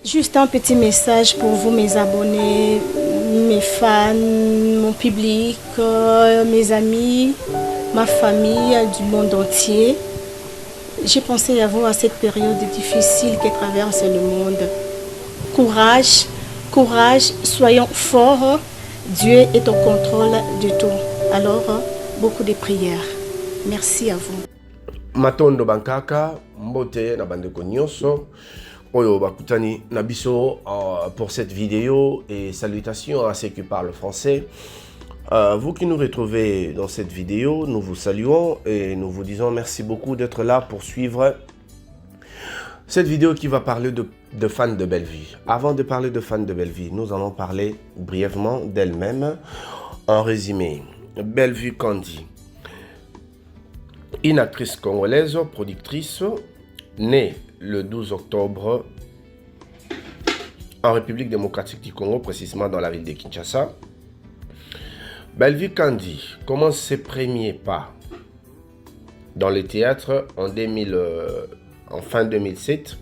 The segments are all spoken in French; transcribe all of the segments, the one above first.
Juste un petit message pour vous, mes abonnés, mes fans, mon public, mes amis, ma famille du monde entier. J'ai pensé à vous à cette période difficile que traverse le monde. Courage, courage, soyons forts. Dieu est au contrôle de tout. Alors, beaucoup de prières. Merci à vous. Matondo bankaka, mbote na bandeko nyonso. Oyo bakutani na biso pour cette vidéo et salutations à ceux qui parlent français. Vous qui nous retrouvez dans cette vidéo, nous vous saluons et nous vous disons merci beaucoup d'être là pour suivre cette vidéo qui va parler de fans de Belle-Vie. Avant de parler de fans de Belle-Vie, nous allons parler brièvement d'elle-même. En résumé, Belle-Vie Kandi, une actrice congolaise, productrice, née le 12 octobre en République démocratique du Congo, précisément dans la ville de Kinshasa. Belle-Vie Kandi commence ses premiers pas dans le théâtre en fin 2007.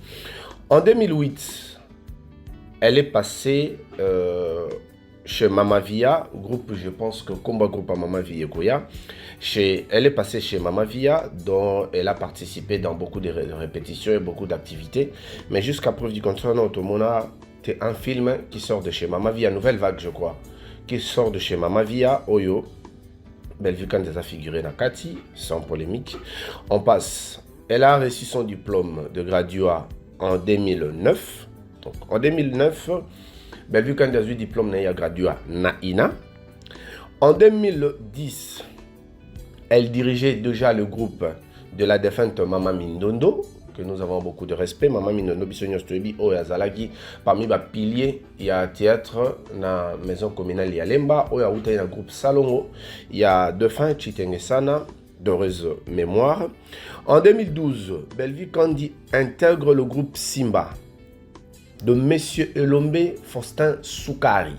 En 2008, elle est passée chez Mama Via, groupe, je pense que combat groupe à Mama Via Goya. Elle est passée chez Mama Via, dont elle a participé dans beaucoup de répétitions et beaucoup d'activités. Mais jusqu'à preuve du contraire, c'est un film qui sort de chez Mama Via, Nouvelle Vague, je crois, qui sort de chez Mama Via, Oyo. Belle-Vie Kandi a figuré dans Kati, sans polémique. On passe. Elle a reçu son diplôme de graduat en 2009. Donc, en 2009, Belle-Vie Kandi a eu diplôme de graduat Naina. En 2010, elle dirigeait déjà le groupe de la défunte Mama Mindondo, que nous avons beaucoup de respect. Mama Mindondo Bisogno Stoebi Oyazalaki, parmi les piliers, il y a un théâtre dans la maison communale Yalemba, il y a un groupe Salongo, il y a deux fins, Chitengesana, d'heureuse mémoire. En 2012, Belle-Vie Kandi intègre le groupe Simba de Monsieur Elombe Faustin Soukari,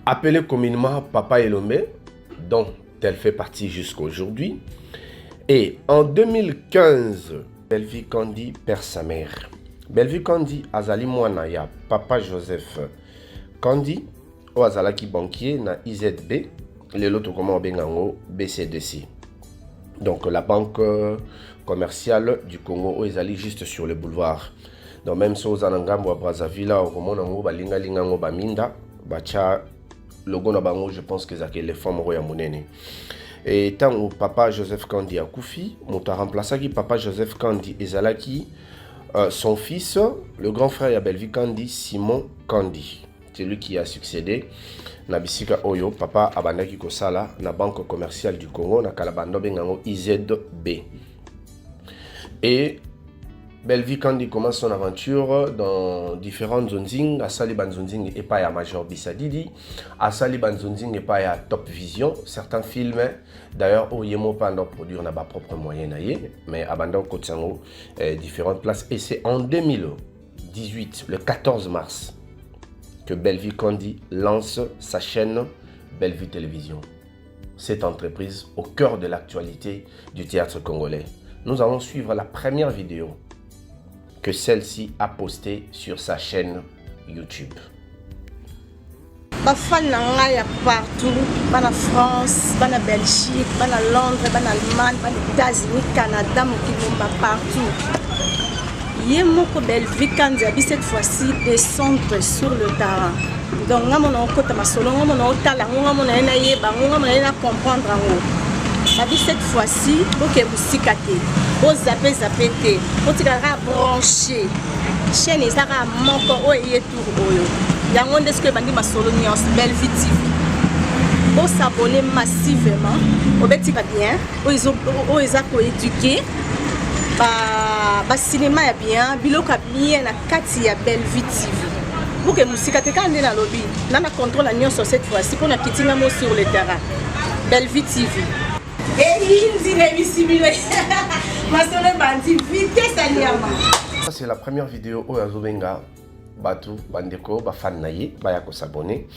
appelé communément Papa Elombe, dont elle fait partie jusqu'à aujourd'hui. Et en 2015, Belle-Vie Kandi perd sa mère. Belle-Vie Kandi azali mwana ya Papa Joseph Kandi, o azalaki banquier na IZB, l'autre comment bengango BCDC. Donc la banque commerciale du Congo, ezali juste sur le boulevard. Donc même si aux anangambo à Brazzaville, au Romonango, balinga lingango baminda, bacha logo na bango, je pense que c'est les femmes roya monene. Et tant que Papa Joseph Kandi a koufi, mon remplacé qui Papa Joseph Kandi ezalaki son fils, le grand frère de Belle-Vie Kandi, Simon Kandi. C'est lui qui a succédé na bisika oyo Papa abandaki kosala na banque commerciale du Congo na kalabando bengango IZB. Et Belle-Vie Kandi commence son aventure dans différentes zones. À Sali Banzonzing et pas à Major Bissadidi, à Sali Banzonzing et pas à Top Vision. Certains films, d'ailleurs, au Yemo pendant produire n'a pas propre moyen, mais abandon Kotsango, différentes places. Et c'est en 2018, le 14 mars, que Belle-Vie Kandi lance sa chaîne Belle-Vie Télévision. Cette entreprise au cœur de l'actualité du théâtre congolais. Nous allons suivre la première vidéo que celle-ci a posté sur sa chaîne YouTube. Bafan nanga partout, bana France, bana Belgique, bana Londres, bana Allemagne, bana États-Unis, Canada, mokilomba partout. Yemoko Belle-Vie Kandi a cette fois-ci descendre sur le terrain. Donc ngamona okota masolo, ngamona otala, ngamona ena yeba, ngamona ena comprendre ngo. Cette fois-ci, ok, vous sikate, vous zappez, vous tirez branché. Chaîne est à mon corps et tout. Il y a un des que bandi ma solo nuance Belle-Vie TV. Vous s'abonnez massivement. Au bêtis pas bien. Ils ont éduqué. Bah cinéma est bien. Biloko bien na kati ya Belle-Vie TV. Pour que vous sikate quand on est dans le lobby, nana contrôle la nuance cette fois-ci pour na kitty même sur le terrain. Belle-Vie TV. Ça c'est la première vidéo au Azobenga Batu, Bandeko, Bafan Naye, Bayako s'abonner.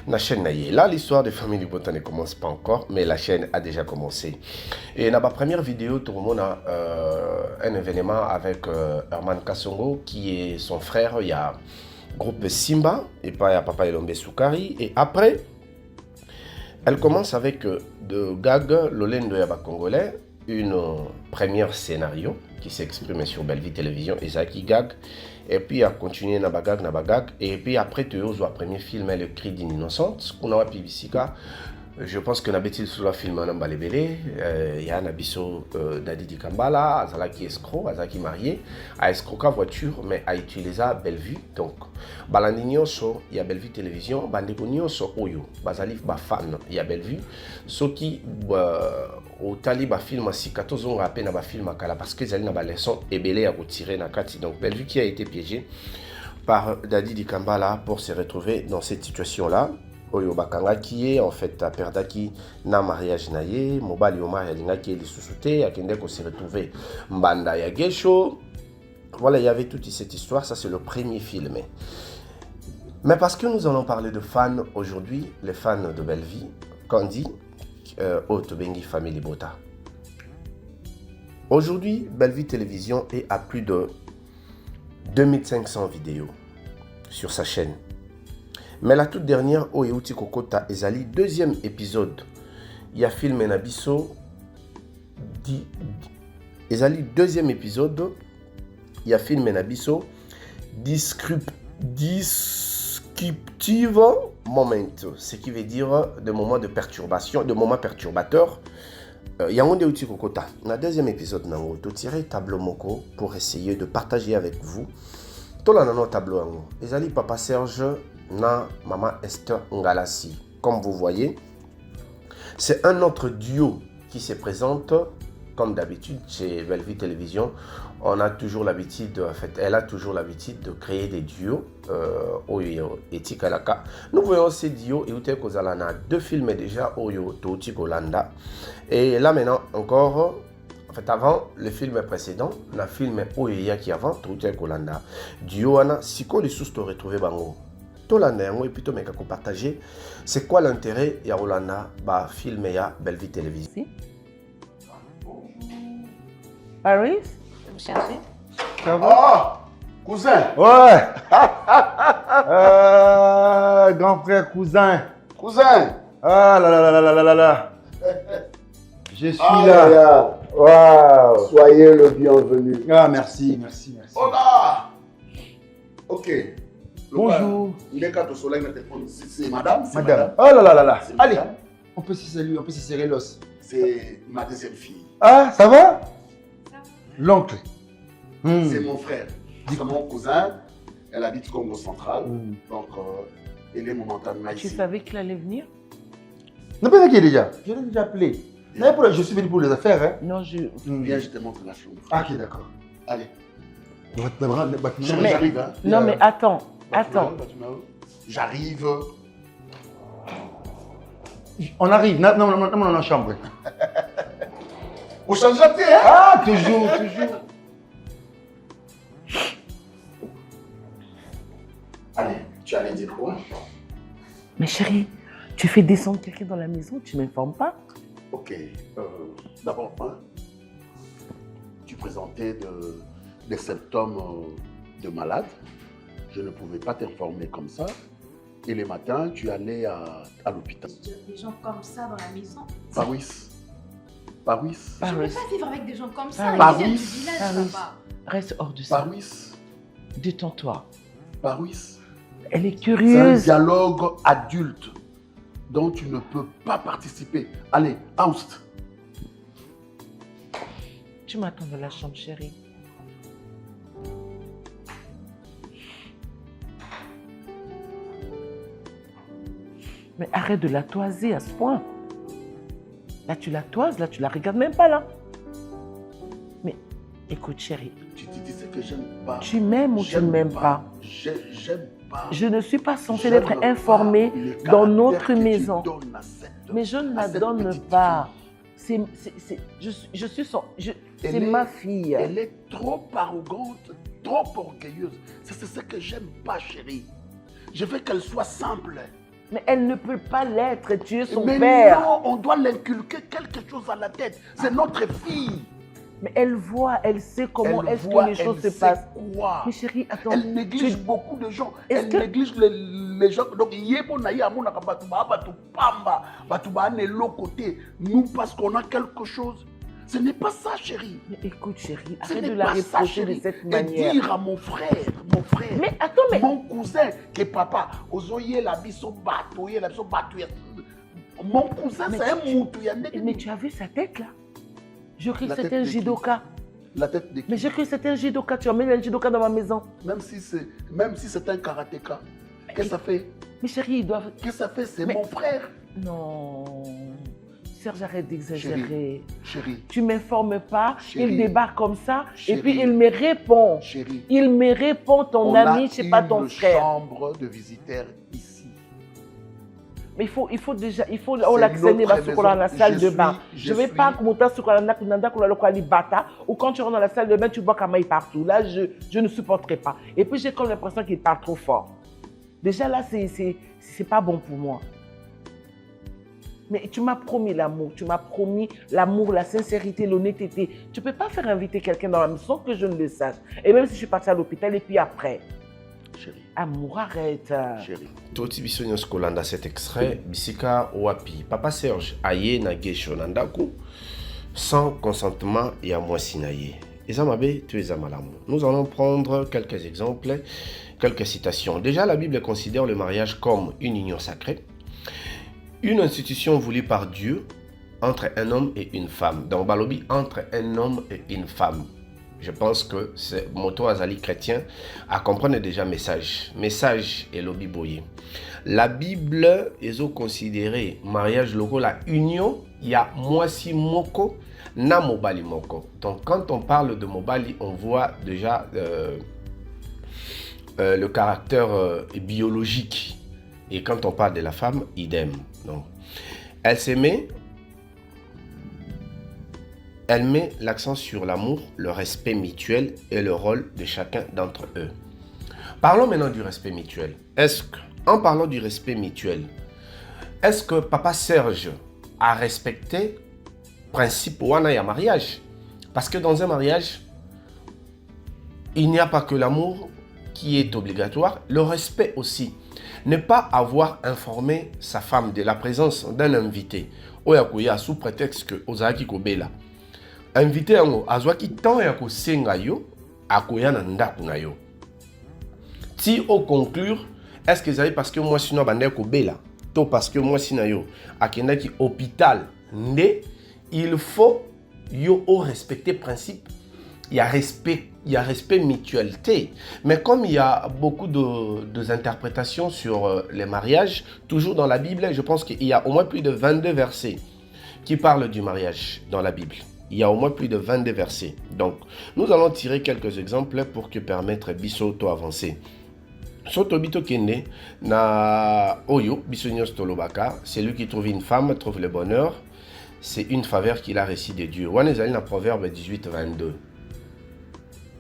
La chaîne Naye. Là, l'histoire de Famille Libota ne commence pas encore, mais la chaîne a déjà commencé. Et dans ma première vidéo, tout le monde a un événement avec Herman Kassongo, qui est son frère. Il y a groupe Simba, et pas il y a Papa Elombe Soukari. Et après, elle commence avec de Gag, Lolendo Yaba Congolais, une première scénario qui s'exprime sur Bellevue Télévision, Isaki Gag, et puis a continué Nabagag, et puis après tu as premier film Le Cri d'une innocente, qu'on a Pibisika. Je pense que Nabetil sur le film Nambalebele, il y a Nabiso Dadi Di Kambala, Azala qui escroc, Azala qui marié, a escroqué voiture, mais a utilisé Bellevue. Donc, Balandinio, il y a Bellevue Télévision, Bandegonio, Oyo, Bazalif, Bafan, il y a Bellevue. Ce qui, au tali, film, si 14 ans, à peine, film, parce que Zali n'a pas leçon, et Belé a retiré Nakati. Donc, Bellevue qui a été piégé par Dadi Di Kambala pour se retrouver dans cette situation-là. Oyo bakanga qui est en fait à perdaki na mariage naye mobali o mariage ngaki eli susute akende ko se retrouver mbanda ya gesho. Voilà, il y avait toute cette histoire. Ça c'est le premier film. Mais parce que nous allons parler de fans aujourd'hui, les fans de Bellevue, Kandi, Otobengi Family Bota. Aujourd'hui, Bellevue Télévision est à plus de 2500 vidéos sur sa chaîne. Mais la toute dernière, Oyeuti Kokota Ezali, deuxième épisode, il y a film Nabiso. Ezali, deuxième épisode, il y a film Nabiso. Descriptive moment, ce qui veut dire de moments de perturbation, de moments perturbateurs. Il y a un Oyeuti Kokota. Dans le deuxième épisode, nous avons tiré tableau moko pour essayer de partager avec vous. Tout le monde tableau. Ezali, Papa Serge. Na Maman Esther Ngalasi. Comme vous voyez, c'est un autre duo qui se présente comme d'habitude chez Bellevue Télévision. On a toujours l'habitude, en fait, elle a toujours l'habitude de créer des duos. Oyo et Tikalaka. Nous voyons ces duos et Ute Kozalana, deux films déjà, Oyo Touti Kolanda. Et là maintenant encore. En fait, avant le film précédent, le film Oyo qui avant Touti Kolanda. Duo Ana, Siko les sous te retrouver bango. Et plutôt mais qu'on partager c'est quoi l'intérêt ya Rolanda ba film ya Bellevue Télévision. Paris, vous me cherchez? Ça va? Oh, cousin. Ouais. Grand frère, cousin. Cousin. Ah là là là là là là là. Je suis Ah, là. Waouh. Soyez le bienvenu. Ah merci, merci, merci. Oh là. Ok. Bonjour. Il est quand au soleil, c'est madame. Madame. Oh là là là là. C'est Allez, madame. on peut se saluer, on peut se serrer l'os. C'est ma deuxième fille. Ah, ça va? L'oncle. C'est mon frère. C'est mon cousin. Elle habite Congo central. Donc, elle est momentanément Tu ici. savais qu'il allait venir? Non, pas qui est déjà. Je l'ai déjà appelé. Je suis venu pour les affaires. Hein. Non, je... Viens, je te montre la chambre. Ah, ok, d'accord. Allez. Mais- J'arrive. Hein. Non, mais attends, attends. J'arrive. On arrive. Non, non, non, non, dans la chambre. Au change de thé, hein? Ah, toujours, toujours. Allez, tu allais dire quoi? Mais chérie, tu fais descendre quelqu'un dans la maison, tu m'informes pas? Ok. D'abord, tu présentais des symptômes de malade. Je ne pouvais pas t'informer comme ça. Et les matins, tu allais à l'hôpital. Des gens comme ça dans la maison. Paris. Paris. Je ne peux pas vivre avec des gens comme ça. Paris. Ils viennent du village, Paris. papa. Reste hors de ça. Paris. Détends-toi. Paris. Elle est C'est un curieuse. dialogue adulte dont tu ne peux pas participer. Allez, oust. Tu m'attends dans la chambre, chérie. Mais arrête de la toiser à ce point. Là, tu la toises, là, tu la regardes même pas, là. Mais écoute, chérie, Tu te dis ce que j'aime pas. tu m'aimes ou tu ne J'aime m'aimes pas? J'aime pas. Je ne suis pas censée J'aime être pas informée le dans caractère notre que tu maison. donnes à cette- Mais je ne à la cette donne petite pas. fille. Je suis son... Elle C'est est- ma fille. Elle est trop arrogante trop orgueilleuse. C'est ce que j'aime pas, chérie. Je veux qu'elle soit simple. Mais elle ne peut pas l'être. Tu es son Mais père. non, on doit l'inculquer quelque chose à la tête. C'est notre fille. Mais elle voit, elle sait comment Elle est-ce voit, que les choses elle se sait passent. quoi. Mais chérie, attends. Elle néglige tu- beaucoup de gens. Est-ce Elle que- néglige les gens. Donc, yebo na ya mona kabatuba, batu pamba, batuba ne l'autre côté. Nous, parce qu'on a quelque chose. Ce n'est pas ça, chérie. Mais écoute, chérie, Ce arrête n'est de la pas ça, reprocher de chérie. cette Et manière. dire à mon frère, Mais attends, mais. mon cousin, que papa, ozoye la biso bato, la biso bato. Mon cousin, Mais c'est un tu- moutou. Mais tu as vu sa tête là? Je crois que La c'était tête un de qui? judoka. La tête de qui? Mais je crois que c'était un judoka. Tu emmènes un judoka dans ma maison. Même si c'est un karatéka. Qu'est-ce que ça fait? Mais chérie, ils doivent. Qu'est-ce que ça fait? C'est Mais- mon frère. Non. Serge, arrête d'exagérer. Chérie, Tu ne m'informes pas, Chérie. il débarque comme ça, Chérie. et puis il me répond. chérie. Il me répond, ton On ami, a je sais pas, ton une frère. chambre de visiteurs ici. Mais il faut déjà, il faut C'est on l'accède notre dans la maison. salle Je de bain. suis- Je ne vais pas commenter sur la bata ou quand tu rentres dans la salle de bain, tu vois Kamaï partout. Là, je ne supporterai pas. Et puis j'ai comme l'impression qu'il parle trop fort. Déjà là, c'est pas bon pour moi. Mais tu m'as promis l'amour, la sincérité, l'honnêteté. Tu ne peux pas faire inviter quelqu'un dans la maison sans que je ne le sache. Et même si je suis partie à l'hôpital et puis après. Chérie, Amour, arrête. chérie. Toti biso nyonso kolanda cet extrait bisika wapi papa Serge aye na gesho na ndako sans consentement ya mwasi na ye eza mabe to eza malamu. Nous allons prendre quelques exemples, quelques citations. Déjà, la Bible considère le mariage comme une union sacrée, une institution voulue par Dieu entre un homme et une femme. Donc balobi entre un homme et une femme. Je pense que c'est moto azali chrétien à comprendre déjà message et lobby boye. La Bible est considéré mariage logo la union il y a mwasi moko na mobali moko. Donc quand on parle de mobali, on voit déjà le caractère biologique. Et quand on parle de la femme, idem. Donc, elle met l'accent sur l'amour, le respect mutuel et le rôle de chacun d'entre eux. Parlons maintenant du respect mutuel. En parlant du respect mutuel, est-ce que Papa Serge a respecté le principe wana ya mariage? Parce que dans un mariage, il n'y a pas que l'amour qui est obligatoire, le respect aussi. Ne pas avoir informé sa femme de la présence d'un invité. Oyakoya sous prétexte que ozaki kobela. Invité yango azwaki temps ya kosenga yo akoya na ndako na yo. Si au conclure, est-ce que c'est parce que moi sinon bande kobela, to parce que moi sinon yo akendaki hôpital ndé, il faut yo respecter principe. Il y a respect mutualité. Mais comme il y a beaucoup d'interprétations sur les mariages, toujours dans la Bible, je pense qu'il y a au moins plus de 22 versets qui parlent du mariage dans la Bible. Il y a au moins plus de 22 versets. Donc, nous allons tirer quelques exemples pour que permettre Bisoto avancer. Soto bito kende na oyo bisonyos tolobaka, celui qui trouve une femme trouve le bonheur. C'est une faveur qu'il a reçue de Dieu. Wanezali na Proverbe 18-22.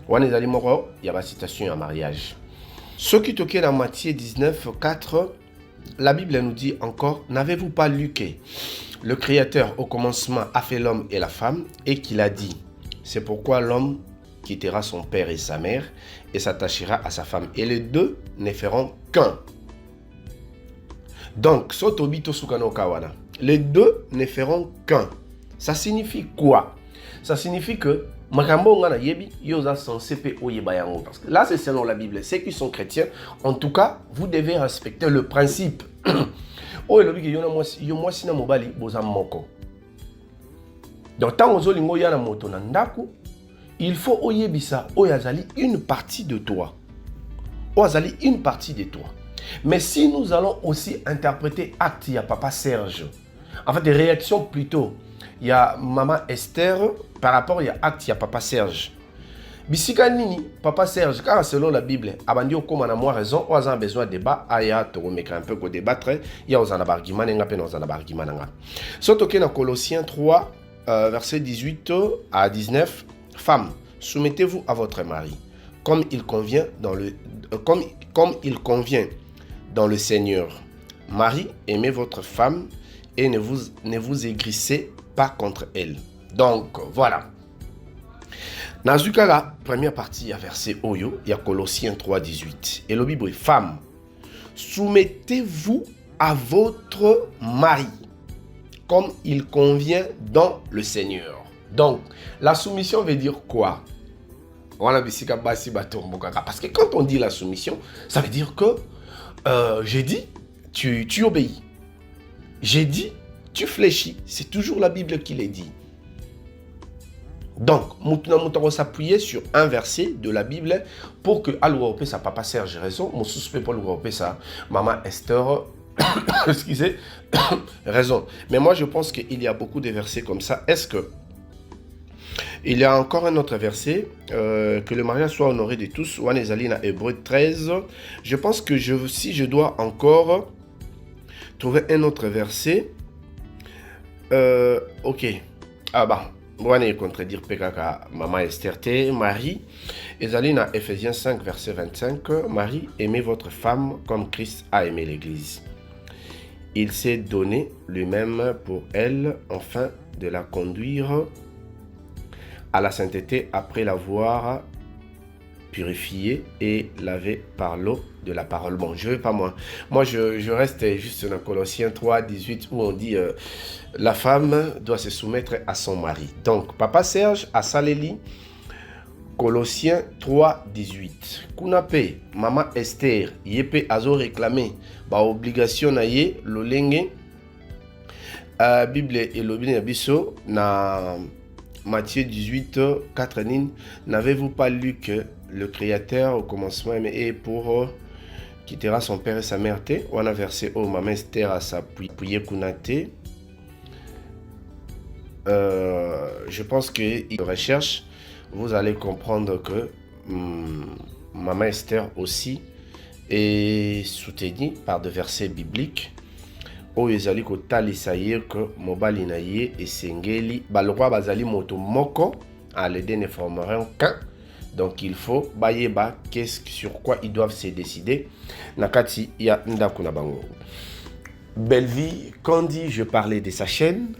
Wanezali moko ya ba citation en mariage. Ce qui toque dans Matthieu 19-4, la Bible nous dit encore, n'avez-vous pas lu que le Créateur au commencement a fait l'homme et la femme et qu'il a dit, c'est pourquoi l'homme quittera son père et sa mère et s'attachera à sa femme et les deux ne feront qu'un. Donc, sotobito sukano kawana, les deux ne feront qu'un. Ça signifie quoi? Ça signifie que makambo ngana yebi yoza censé pe oyeba yango, parce que là c'est selon la Bible. Ceux qui sont chrétiens, en tout cas, vous devez respecter le principe. Oh elobi ke yo mwasi na mobali boza moko. Donc tant ozolingo yana moto na ndako, il faut oyebisa oyazali une partie de toi. Oyazali une partie de toi. Mais si nous allons aussi interpréter acte, il y a Papa Serge. En fait, des réactions plutôt. Il y a Maman Esther, par rapport il y a acte, il y a Papa Serge. Bisika nini, Papa Serge, car selon la Bible, abandi comme on a moins raison, on a besoin de débat, aya to remettre un peu qu'on débattre, il y a un argument, il y a un argument. Surtout que dans Colossiens 3, verset 18 à 19, femmes, soumettez-vous à votre mari, comme il convient dans le Seigneur. Marie, aimez votre femme et ne vous aigrissez pas contre elle. Donc, voilà. Nazukara, première partie, à verset Oyo, il y a Colossiens 3,18. Et le Bible, femme, soumettez-vous à votre mari, comme il convient dans le Seigneur. Donc, la soumission veut dire quoi? Parce que quand on dit la soumission, ça veut dire que j'ai dit, tu obéis. J'ai dit, tu fléchis. C'est toujours la Bible qui l'a dit. Donc, nous allons s'appuyer sur un verset de la Bible pour que, à l'Europe, ça papa Serge raison, mon suspect pour l'Europe, ça, maman Esther, excusez, raison. Mais moi, je pense qu'il y a beaucoup de versets comme ça. Est-ce que il y a encore un autre verset, que le mariage soit honoré de tous, ou en Esaline Hébreu 13. Je pense que si je dois encore trouver un autre verset, ok, ah bah, on est contredire Pekaka, maman Esther T, Marie, Esaline Ephésiens 5, verset 25, Marie, aimez votre femme comme Christ a aimé l'Église. Il s'est donné lui-même pour elle, afin de la conduire à la sainteté après l'avoir purifiée et lavée par l'eau de la parole. Bon, je ne vais pas moi. Moi, je reste juste dans Colossiens 3, 18 où on dit la femme doit se soumettre à son mari. Donc, Papa Serge à Saléli, Colossiens 3, 18. Kunape, Maman Esther, Yepe Azo réclamé, ba obligation na ye, lolenge, Bible et l'obligation biso na Matthieu 18, 4, n'avez-vous pas lu que le Créateur au commencement aimé pour quittera son père et sa mère? On a versé au maman Esther à sa prière kunate. Je pense que recherche, vous allez comprendre que maman Esther aussi est soutenue par des versets bibliques. Oyo ezali kotalisa ye que mobali na ye esengeli balokwa bazali moto moko à l'aider ne formeront qu'un. Donc il faut bayeba sur quoi ils doivent se décider. Nakati ya ndako na bango. Belle-Vie, quand dit je parlais de sa chaîne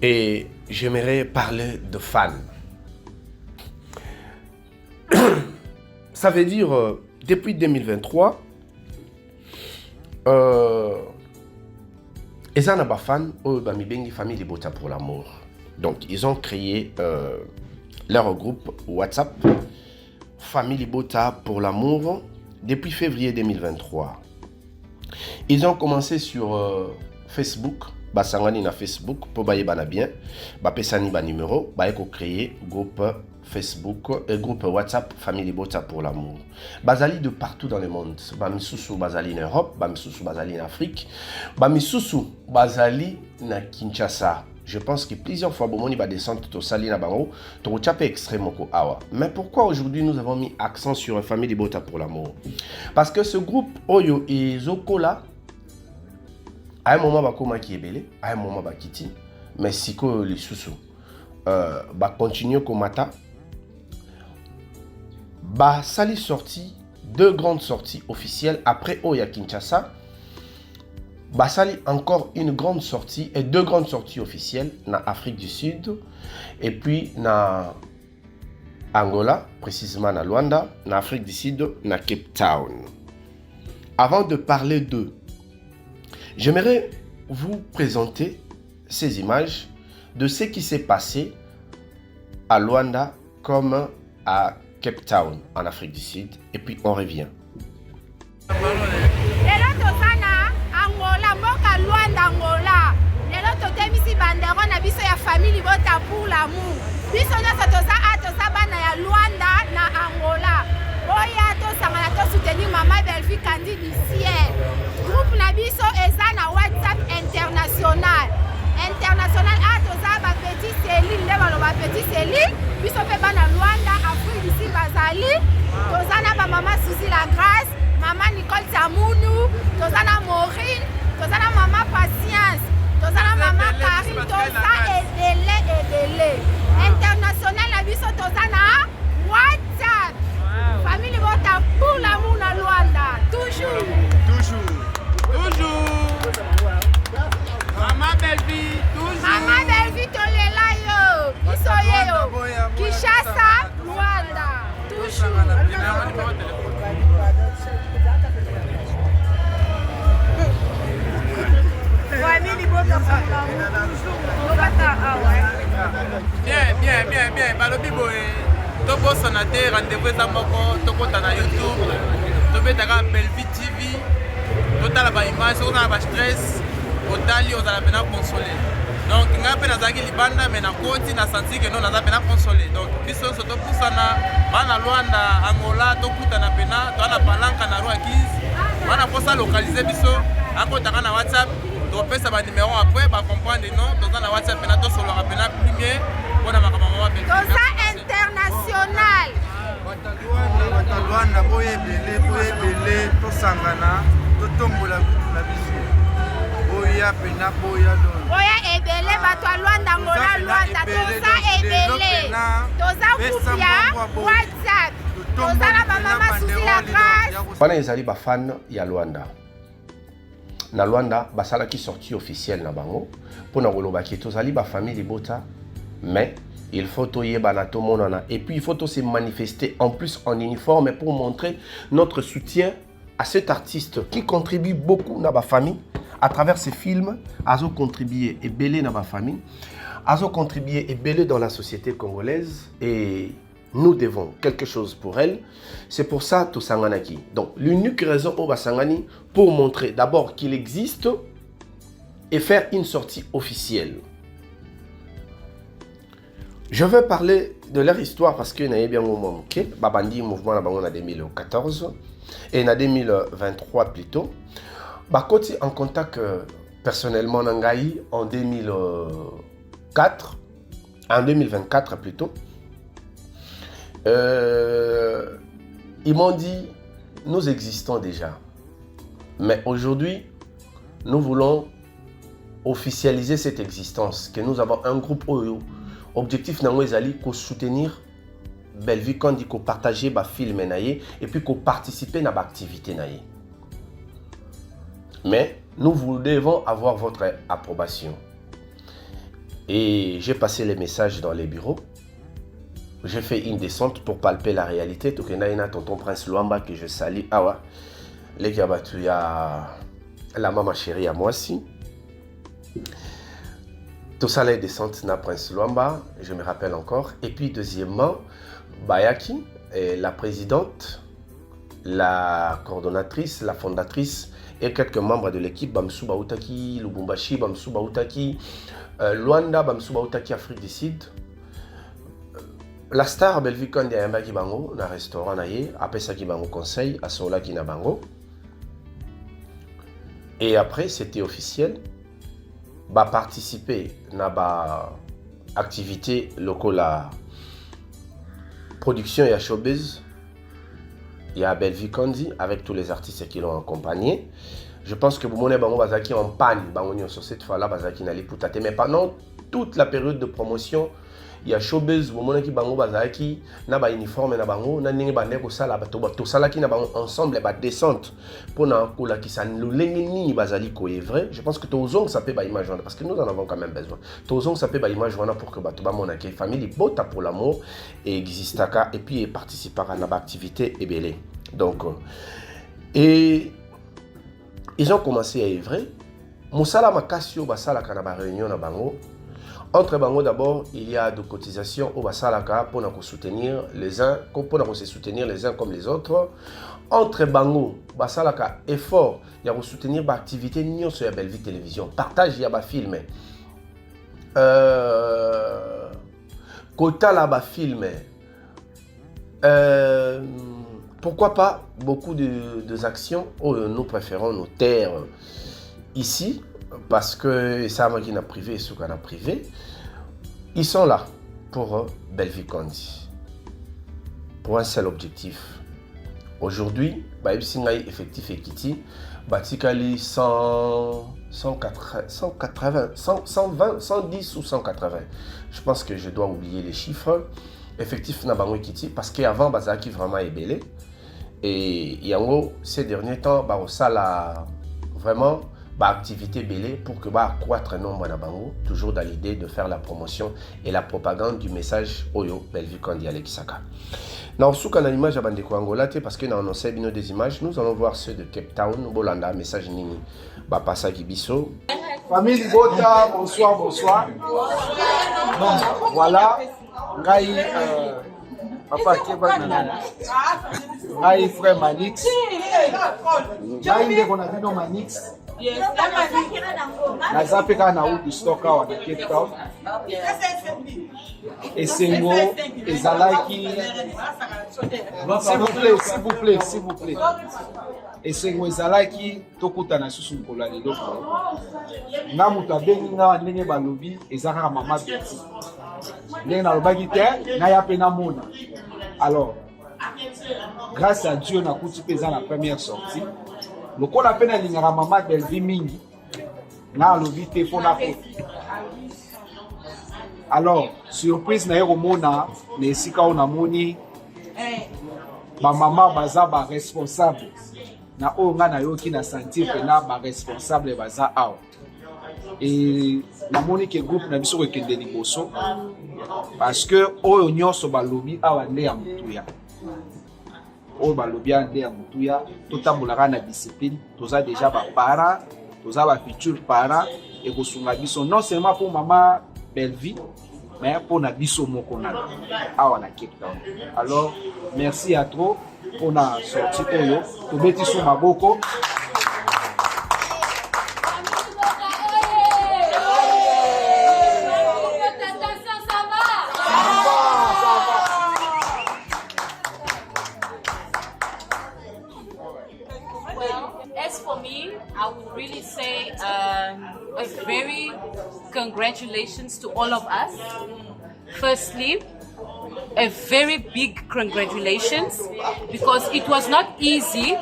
et j'aimerais parler de fans. Ça veut dire depuis 2023 ils ont un fan, famille Libota pour l'amour. Donc, ils ont créé leur groupe WhatsApp, Famille Libota pour l'amour, depuis février 2023. Ils ont commencé sur Facebook, Basangani na Facebook, pour bailler bana bien, Pesani ba numéro, créer groupe Facebook et groupe WhatsApp Famille Libota pour l'amour. Bazali de partout dans le monde. Bamisusu Bazali en Europe, Bamisusu Bazali en Afrique, Bamisusu Bazali na Kinshasa. Je pense que plusieurs fois, Bomoni va descendre au Sali na Bango, to chape extrême ko awa. Mais pourquoi aujourd'hui nous avons mis accent sur Famille Libota pour l'amour? Parce que ce groupe Oyo et Zokola, à un moment bakoma qui est belé, à un moment bakiti, mais siko les sous ba continue komata. Bah, Sali sorti, 2 grandes sorties officielles après Oya Kinshasa. Bah, Sali encore une grande sortie et 2 grandes sorties officielles dans Afrique du Sud et puis dans Angola, précisément dans Luanda, dans Afrique du Sud, dans Cape Town. Avant de parler d'eux, j'aimerais vous présenter ces images de ce qui s'est passé à Luanda comme à Cape Town en Afrique du Sud et puis on revient. Lelo tozana Angola, mboka Luanda Angola. Lelo totemisi bandero na biso ya Famille Libota pour l'amour. Biso nyonso toza bana ya Luanda na Angola. Oya tosangana to soutenir Maman Belle-Vie Kandi du ciel. Groupe na biso eza na WhatsApp international. International toza ba petit Céline, ba petit Céline. Biso pe bana Luanda Afrique du Sud bazali. Tozana ba Maman Susi la Grâce, Maman Nicole Tamounou, tozana Maureen, tozana Maman Patience, tozana Maman Karine, toza edele. International na biso tozana WhatsApp. Bien. Balobi boye. Toko sonate rendez-vous eza moko tokota na YouTube. Tobetaka Bellevue TV. Totala ba image, totala ba stress. Otali ozala pena consoler. Donc nga pe nazaki libanda mais na koti na senti que non naza pena consoler. Donc biso so topusana bana Luanda Angola tokutana pena to na palanka na roi 15. Bana posa localiser biso akotaka na WhatsApp. Topesa ba numéro après ba comprendre non toza na WhatsApp pena to solo pena premier pona makambo mama pe. Toza international. Luanda boye belé tosangana totombola na biso. Boya pena boya don. Boya ebele bato ya Luanda Angola Luanda toza ebele. Toza kupia WhatsApp. Toza na mama susi la grâce. Wana ezali ba fan ya Luanda. Na Luanda basalaki sortie officielle na bango pona koloba ki tozali ba famille libota mais il faut toyeba na to monana et puis il faut se manifester en plus en uniforme pour montrer notre soutien à cet artiste qui contribue beaucoup na ba famille à travers ses films, azo contribué et belé dans ma famille, azo contribué et belé dans la société congolaise et nous devons quelque chose pour elle. C'est pour ça tout sanganaki. Donc l'unique raison au Basangani pour montrer d'abord qu'il existe et faire une sortie officielle. Je veux parler de leur histoire parce que naïe bien au moment ok, babandi mouvement na bango na 2014 et na 2023 plutôt. Bakoti en contact personnellement Nangaï en 2024, en 2024 plutôt. Ils m'ont dit, nous existons déjà. Mais aujourd'hui, nous voulons officialiser cette existence. Que nous avons un groupe objectif Nangwezali pour soutenir Bellevue Kandi, pour partager les films et puis pour participer à l'activité. Mais nous devons avoir votre approbation. Et j'ai passé les messages dans les bureaux. J'ai fait une descente pour palper la réalité. Tout que tonton Prince Luamba que je salue. Ah ouais. Les gars, il y a la maman chérie à moi aussi. Tout ça, les descentes na Prince Luamba, je me rappelle encore. Et puis deuxièmement, Bayaki, la présidente, la coordonnatrice, la fondatrice et quelques membres de l'équipe, Bamsou Baoutaki, Lubumbashi, Bamsou Baoutaki, Luanda, Bamsou Baoutaki, Afrique du Sud. La star Bellevue Kandi a un bango na restaurant naye, après ça qui bango conseil à Sola qui na bango. Et après c'était officiel, ba participer na ba activité locale la production et à showbiz. Il y a Bellevue Kandi avec tous les artistes qui l'ont accompagné. Je pense que vous m'avez bango bazaki en panne, bango sur cette fois là bazaki na li putate, mais pendant toute la période de promotion. Il y a showbiz, vous monez qui bango bazaki, na ba uniforme na bango, na ningi bande ko sala ba to sala ki na bango ensemble ba descente pour na ko la ki sa lo lengi ni bazali ko est vrai. Je pense que tozong ça peut ba image parce que nous en avons quand même besoin. Tozong ça peut ba image pour que ba to ba mona ki famille bota pour l'amour et existaka et puis participera à ba activité et belé. Donc et ils ont commencé à œuvrer. Mosala makasio ba sala kana ba réunion na bango. Entre bango d'abord, il y a de cotisations au Basalaka pour nous soutenir les uns, pour nous se soutenir les uns comme les autres. Entre bango, Basalaka effort, il y a de soutenir l'activité nion sur la Bellevue Télévision. Partage, il y a des films. Quota là bas film. Pourquoi pas beaucoup de actions où nous préférons nous taire ici. Parce que ça m'a dit privé et ce qu'on a privé, ils sont là pour Bellevue Kandi, pour un seul objectif. Aujourd'hui, effectif et Kiti, Batikali 120, 110 ou 180. Je pense que je dois oublier les chiffres. Effectif Nabango Kiti, parce qu'avant, Bazaki vraiment est belé. Et Yango, ces derniers temps, ça l'a vraiment. activité belé pour que accroître le nombre de bango, toujours dans l'idée de faire la promotion et la propagande du message Oyo Bellevue Kandi Alekisaka. Dans l'image à Bandeko Angola, parce que dans nos des images, nous allons voir ceux de Cape Town, Bolanda, message Nini, Bapasa Kibiso. Famille Bota, bonsoir, bonsoir. Donc, voilà, Ngai, papa Keba Nana, Ngai frère Manix, Ngai ndeko na bino Manix, naza pe kaka na udu stock awa na Cape Town. Esengo ezalaki, s'il vous plaît. Esengo ezalaki tokutana susu mokolo ya lelo nga moto abengi nga ndenge balobi eza kaka mama Betty ndenge nalobaki te naya mpe namona. Alors grâce à Dieu nakuti mpe eza na première sortie lokola mpe nalingaka mama Bellevue mingi nga alobi te mpo nakota. Alors surprise naye komona na esika oyo namoni bamama baza baresponsable na oyo nga nayoki na sentir pena baresponsable baza awa. Et namoni ke groupe na biso kokende liboso parce que oyo nyonso balobi awa nde ya motuya. Oyo balobi nde ya motuya totambolaka na discipline toza déjà bapara toza bafuture para ekosunga biso non seulement pour mama Bellevue mais pour na biso moko na awa na Cape Town. Alors merci à trop pour na sortie oyo tobeti so maboko. As for me, I would really say a very congratulations to all of us. Firstly, a very big congratulations because it was not easy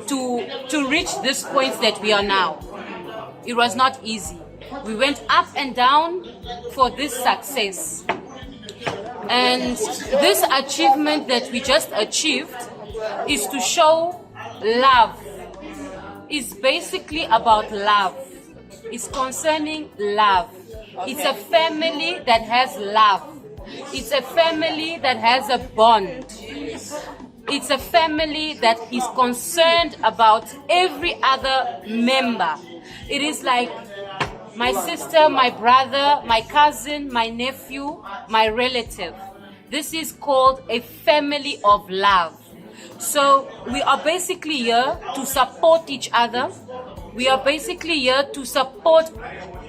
to reach this point that we are now. It was not easy. We went up and down for this success. And this achievement that we just achieved is to show love. It's basically about love. It's concerning love. It's a family that has love. It's a family that has a bond. It's a family that is concerned about every other member. It is like my sister, my brother, my cousin, my nephew, my relative. This is called a family of love. So we are basically here to support each other. We are basically here to support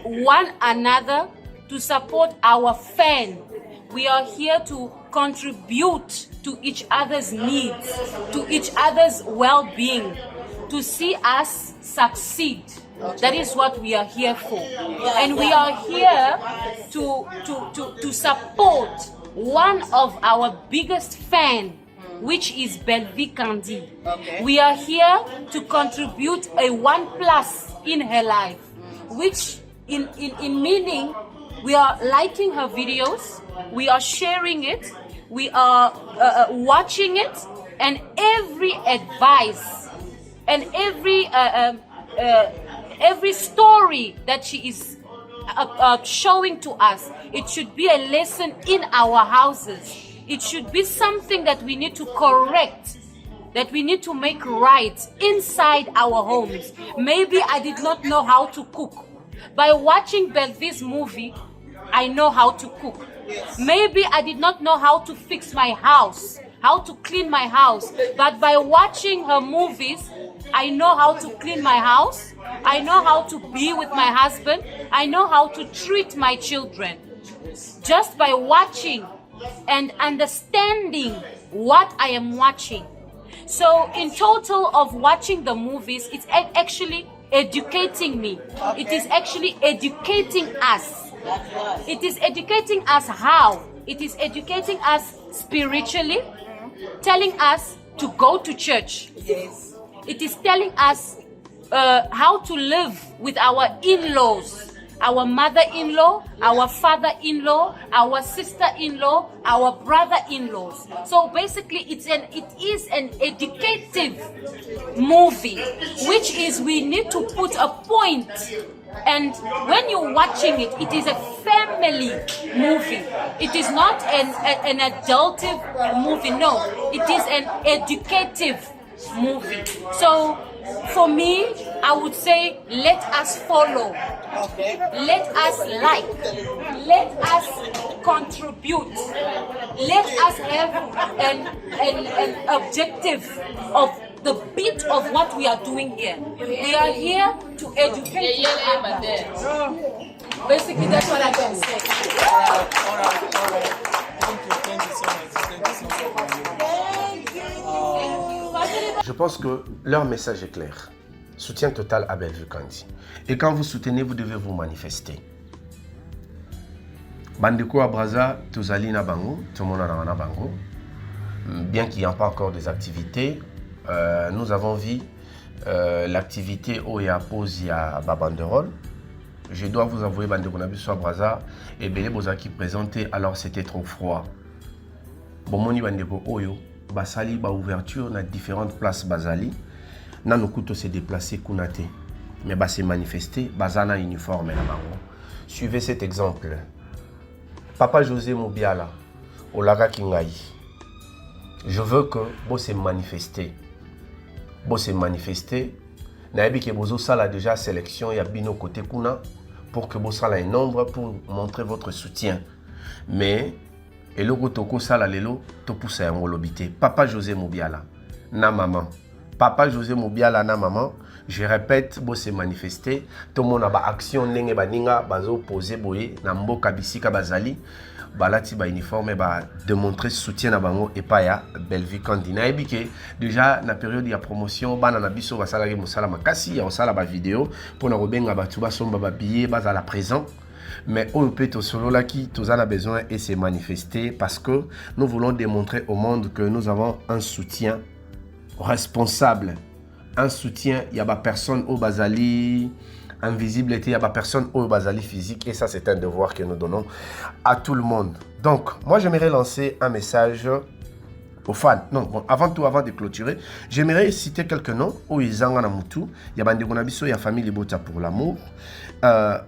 one another, to support our fan. We are here to contribute to each other's needs, to each other's well-being, to see us succeed. That is what we are here for. And we are here to support one of our biggest fans, which is Bellevue Kandi. Okay. We are here to contribute a 1+ in her life, which in meaning we are liking her videos, we are sharing it, we are watching it, and every advice and every story that she is showing to us, it should be a lesson in our houses. It should be something that we need to correct, that we need to make right inside our homes. Maybe I did not know how to cook. By watching Bellevue's movie, I know how to cook. Maybe I did not know how to fix my house, how to clean my house. But by watching her movies, I know how to clean my house. I know how to be with my husband. I know how to treat my children. Just by watching and understanding what I am watching. So in total of watching the movies, it's actually educating me. Okay. It is actually educating us. It is educating us how? It is educating us spiritually, telling us to go to church. Yes. It is telling us how to live with our in-laws. Our mother-in-law, our father-in-law, our sister-in-law, our brother-in-laws. So basically, it is an educative movie, which is we need to put a point. And when you're watching it, it is a family movie. It is not an adultive movie. No, it is an educative movie. So for me, I would say let us follow. Let us like. Let us contribute. Let us have an objective of the bit of what we are doing here. We are here to educate. Basically, that's what I can say. All right. Thank you so much. Je pense que leur message est clair. Soutien total à Bellevue Kandi. Et quand vous soutenez, vous devez vous manifester. Bandeko à Braza, Tozali na bango, tout le monde na bango. Bien qu'il n'y ait pas encore des activités, nous avons vu l'activité où il y a pause, il y a banderole. Je dois vous avouer, Bandeko Nabiso à Braza, et Bélé Bozaki présenté, alors c'était trop froid. Bon, moni Bandeko Oyo, Basali, ba ouverture dans différentes places Basali. Nanukuto s'est déplacé Kunate. Mais bah s'est manifesté, Bazana uniforme là bango. Suivez cet exemple. Papa José Mobiala, Olaga Kingaï. Je veux que vous se manifestez. Vous se manifestez. Naebi ke bozo sala déjà sélection ya bino côté kuna pour que vous sala un nombre pour montrer votre soutien. Mais et le toko sala lelo to poussa yango lobité. Papa José Mobiala na maman. Papa José Mobiala na maman. Je répète, bo se manifester. Tout le monde a ba action nenge baninga bazo poser boye na mboka bisika bazali. Balati ba uniforme ba démontrer soutien na bango et pas ya Bellevue Kandi. Na ebike déjà na période ya promotion bana na biso basala ke mosala makasi ya osala ba vidéo pour na robenga batu ba somba ba billet bazala présent. Mais au peut solo là qui tous en a besoin et se manifester parce que nous voulons démontrer au monde que nous avons un soutien responsable. Un soutien, il y a des personnes au Basali, invisibilité, il y a des personnes au Basali physique. Et ça, c'est un devoir que nous donnons à tout le monde. Donc, moi, j'aimerais lancer un message aux fans. Non, bon, avant tout, avant de clôturer, j'aimerais citer quelques noms. Au Izanga Mutu, il y a Bandegonabiso, il y a Famille Libota pour l'amour.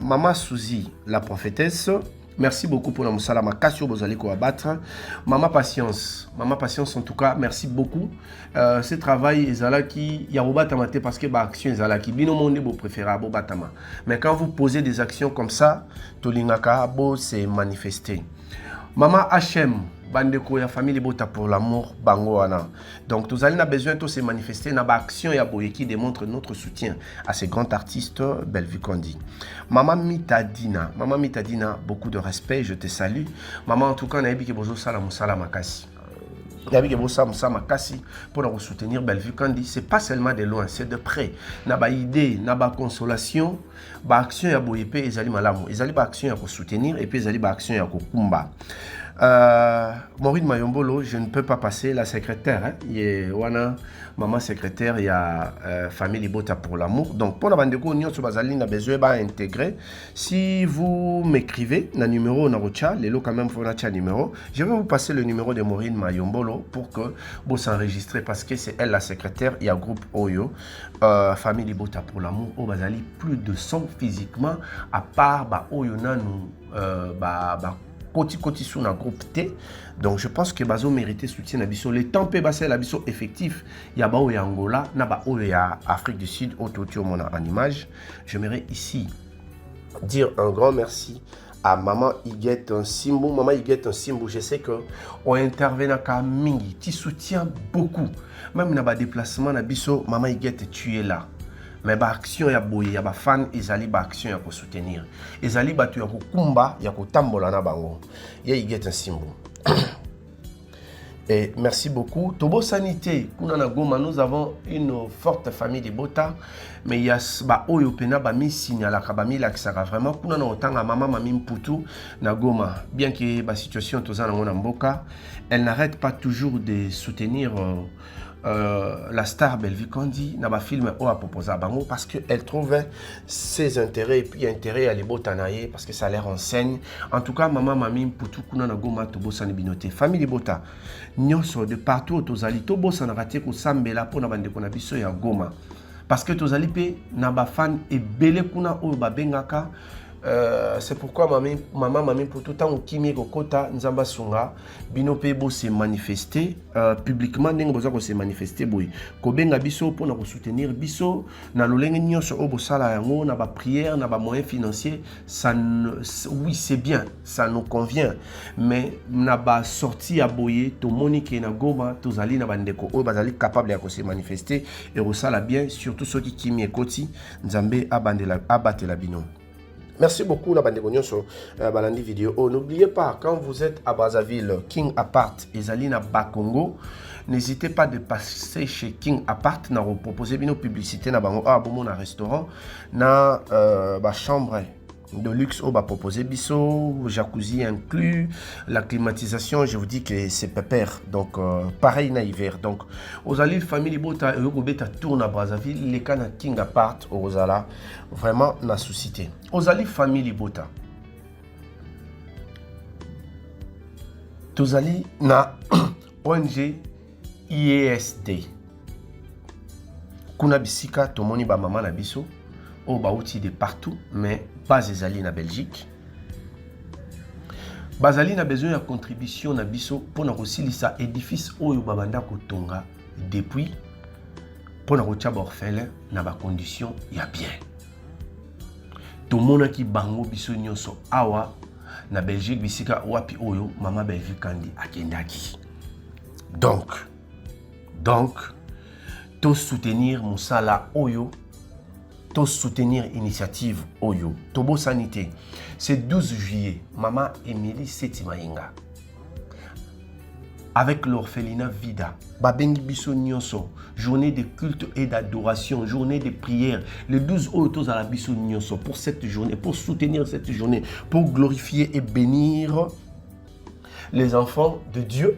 Maman Souzi, la prophétesse. Merci beaucoup pour la moussala makasio bozali ko abattre. Maman Patience en tout cas, merci beaucoup. Ce travail ezalaki ya batama te parce que ba action ezalaki bino monde bo préféra bo batama. Mais quand vous posez des actions comme ça, tolingaka bo se manifester. Maman HM bandeko ya famille bota pour l'amour bango wana. Donc tous allez na besoin de se manifester na ba action ya boye qui démontre notre soutien à ces grands artistes Bellevue Kandi. Maman Mitadina, beaucoup de respect, je te salue. Maman en tout cas na ebi ke bozo sala musala makasi. Na ebi ke bozo musala makasi pour nous soutenir Bellevue Kandi, c'est pas seulement de loin, c'est de près. Na ba idée, na ba consolation, ba action ya boye pe ezali malamu. Ezali ba action ya ko soutenir et puis ezali ba action ya ko kumba. Maureen Mayombolo, je ne peux pas passer la secrétaire. Hein? Il y a wana, maman secrétaire, il y a famille Libota pour l'amour. Donc, pour la bande de Union sur Bazali, on a besoin d'intégrer. Si vous m'écrivez, le numéro on a les lots quand même faut un numéro. Je vais vous passer le numéro de Maureen Mayombolo pour que vous s'enregistrez parce que c'est elle la secrétaire. Il y a groupe Oyo, famille Libota pour l'amour. Au Bazali, plus de 100 physiquement, à part bah Oyo nanou Koti sous un groupe T. Donc je pense que Bazo méritait soutien Nabiso. Les temps peut passer l'Abiso effectif. Il y a Bao et Angola, Naba O et Afrique du Sud, Autotio mon en image. J'aimerais ici dire un grand merci à Maman Iguette Simbo. Maman Iguette Simbo, je sais que on intervient à Mingi. Tu soutiens beaucoup. Même dans le déplacement Nabiso, Maman Iguette, tu es là. Mais ba action ya boye ya ba fan ezali ba action ya ko soutenir ezali batu ya ko kumba ya ko tambola na bango ya Iguette Simbo. Et merci beaucoup. Tobo Sanité kuna na Goma, nous avons une forte famille de Bota, mais il y a ba oyo pena ba mi signala ka ba mi laksaka vraiment kuna na otanga mama mami mputu na Goma, bien que ba situation tozana ngona mboka, elle n'arrête pas toujours de soutenir la star Belvi Kandi na ba film o a proposé à bango parce que elle trouvait ses intérêts et puis intérêt à les botanaye parce que ça leur enseigne. En tout cas maman mami putu kuna na goma to bosani binote famille bota nyonso de partout tozali to bosana raté ko sambela pona bande ko na biso ya goma parce que tozali pe na ba fan ebele kuna o ba bengaka. C'est pourquoi maman mami pour tout temps kimi kokota nzamba sunga bino pe bo se manifester publiquement ndenge boza ko se manifester boy ko benga biso pour na ko soutenir biso na lolenge nyonso o bosala yango na ba prière na ba moyens financiers ça oui c'est bien ça nous convient mais na ba sortie à boyer to monique na goma to zali na bandeko o bazali capable ya ko se manifester et osala bien surtout ceux qui kimi ekoti nzambe abandela abatela bino. Merci beaucoup la bande sur balandi vidéo. Oh, n'oubliez pas, quand vous êtes à Brazzaville, King Apart et Zalina Bakongo, n'hésitez pas de passer chez King Apart. N'a proposé une publicité na bango bon na restaurant na chambre de luxe au proposé biso, jacuzzi inclus, la climatisation, je vous dis que c'est pépère. Donc pareil na hiver. Donc aux alliés famille bota beta tourne à Brazzaville, les cana King Apart au Rosala, vraiment na suscité. Aux alliés famille bota. Tous alliés na ONG IESD. Kuna bisika tomoni ba mama na biso. Oh, bah, outils de partout, mais pas Zali na Belgique. Bazali na besoin de contribution na biso pour na kosilisa édifice oyo babanda kotonga depuis pour na kotia orphelin na ba condition ya bien. To mona ki bango biso nyonso awa na Belgique bisika wapi oyo mama Belvi Kandi akendaki. Donc to soutenir musala oyo. To soutenir initiative Oyo, Tobo Sanité. C'est 12 juillet, Maman Émilie Setimainga. Avec l'orphelinat Vida, Babengi Biso Nyonso, journée de culte et d'adoration, journée de prière, le 12 autos à la Biso Nyonso, pour cette journée, pour soutenir cette journée, pour glorifier et bénir les enfants de Dieu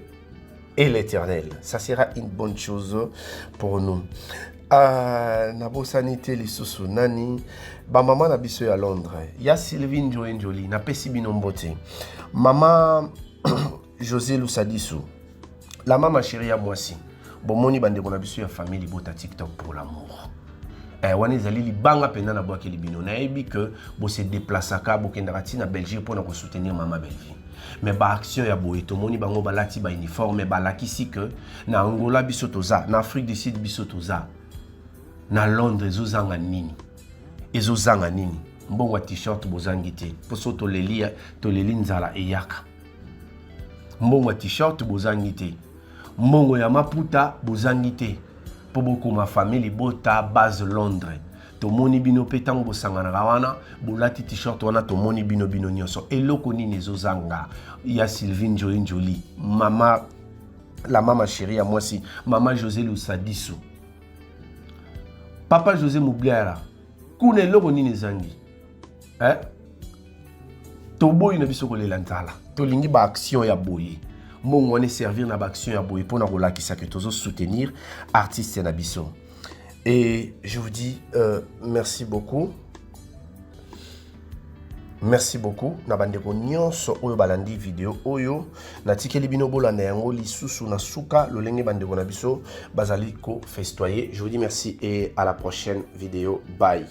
et l'Éternel. Ça sera une bonne chose pour nous. Nabo sanité les soso nani ba maman na biso ya Londres ya Sylvine Jolie na pesi binombote maman José Lusadisu la maman chérie ya mwasi bomoni bande na biso ya famille bota TikTok pour l'amour wana ezali libanga pena na boake libino na yebi que bo se déplaçaka bo kendaka ti na Belgique pour na ko soutenir maman Belvi. Mais ba action ya boye tomoni bango balati ba uniforme balakisi que na Angola biso toza na Afrique du Sud biso toza na Londres ezozanga nini ezozanga nini mbongo t-shirt bozangi te poso toleli nzala eyaka mbongo t-shirt bozangi te mbongo ya maputa bozangi te po bokoma famille bota base Londres tomoni bino pe tango bosanganaka wana bolati t-shirt wana tomoni bino nyonso eloko nini ezozanga ya Sylvine Jolie mama la mama chérie ya mwasi mama José Lusadisu Papa José Moubliara, kune logo nini zangi. Toboyi na biso kolela nzala. Tolingi ba action ya boye. Mbongo wane servir na ba action ya boye pona kolakisa que tozo soutenir artiste na biso. Et je vous dis merci beaucoup. Merci beaucoup. Na bandeko nyonso oyo balandi video oyo na tikeli bino bolanda yango lisusu na suka lolenge bandeko na biso bazali ko festoyer. Je vous dis merci et à la prochaine vidéo. Bye.